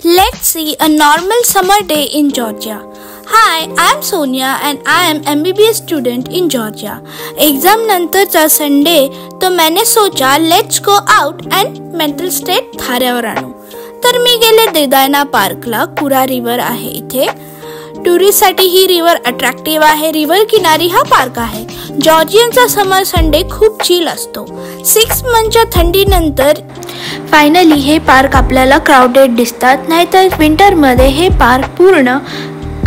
Let's see a normal summer day in Georgia. Hi, I am Sonia and I am MBBS student in Georgia. Exam नंतरचा Sunday तो मैंने सोचा let's go out and mental state थाऱ्यावर आणू. तर मी गेले देदायना पार्कला. कुरा रिव्हर आहे इथे. टुरिस्टसाठी ही रिव्हर अट्रॅक्टिव्ह आहे. रिव्हर किनारी हा पार्क आहे. जॉर्जियनचा समर संडे खूप चिल असतो. 6 मंथच्या थंडीनंतर फायनली हे पार्क आपल्याला क्राउडेड दिसतात. नाहीतर विंटरमध्ये हे पार्क पूर्ण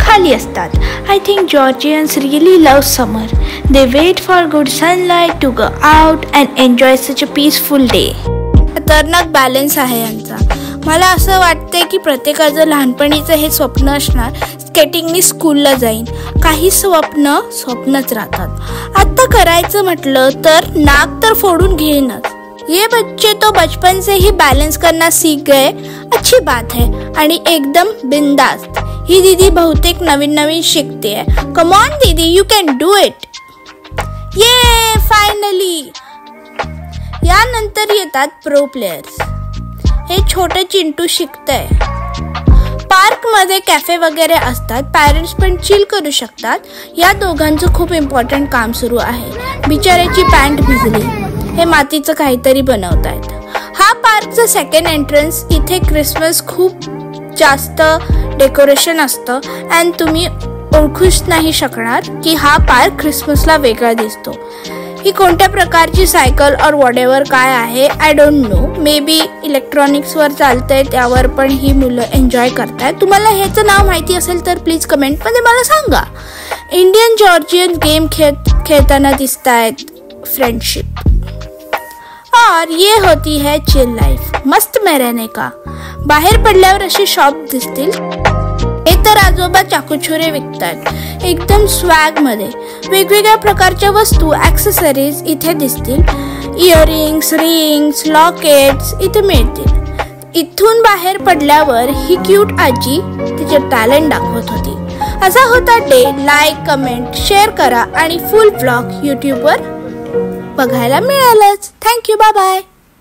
खाली असतात. I think Georgians really love summer. They wait for good sunlight to go out and enjoy such a peaceful day. खतरनाक बॅलन्स आहे यांचा. मला असं वाटते की प्रत्येकाचं लहानपणीचं हे स्वप्न असणार, स्केटिंगनी स्कूलला जाईन. काही स्वप्नच राहतात. आता करायचं म्हटलं तर नाक तर फोडून घेईनच. ये बच्चे तो बचपन से ही बैलेंस करना सीख गए, अच्छी बात है. आणि एकदम बिंदास्त. ही दीदी बहुतेक नवीन शिकते आहे. कम ऑन दीदी, यू कॅन डू इट. ये फायनली. यानंतर येतात प्रो प्लेयर्स. हे छोटे चिंटू शिकतंय. पार्क मध्ये कॅफे वगैरे असतात. पॅरेंट्स पण चिल करू शकतात. या दोघांचं खूप इम्पॉर्टंट काम सुरू आहे. बिचाऱ्याची पॅन्ट भिजली. हे मातीचं काहीतरी बनवतायत. हा पार्कचा सेकंड एंट्रन्स. इथे क्रिसमस खूप जास्त डेकोरेशन असतं अँड तुम्ही ओळखूच नाही शकणार की हा पार्क क्रिसमसला वेगळा दिसतो. ही कोणत्या प्रकारची सायकल और वॉटेवर काय आहे I don't know. Maybe इलेक्ट्रॉनिक्सवर चालतंय, त्यावर पण ही मुलं एन्जॉय करतायत. तुम्हाला ह्याचं नाव माहिती असेल तर प्लीज कमेंटमध्ये मला सांगा. इंडियन जॉर्जियन गेम खेळताना दिसत आहेत. फ्रेंडशिप. और ये होती है चिल लाइफ. मस्त में रहने का. बाहेर पडल्यावर असे शॉप दिसतील. हे तर आजोबा चाकूछुरे विकतात एकदम स्वॅग मध्ये. वेगवेगळ्या प्रकारच्या वस्तू, ॲक्सेसरीज इथे दिसतील. इयरिंग्स, रिंग्स, लॉकेट्स इथे मिळतील. इथून बाहेर पडल्यावर ही क्यूट आजी तिचे टॅलेंट दाखवत होती. असा होता डे. लाईक, कमेंट, शेअर करा आणि फुल व्लॉग यूट्यूबवर बघायला मिळालंच. थँक्यू. Bye bye.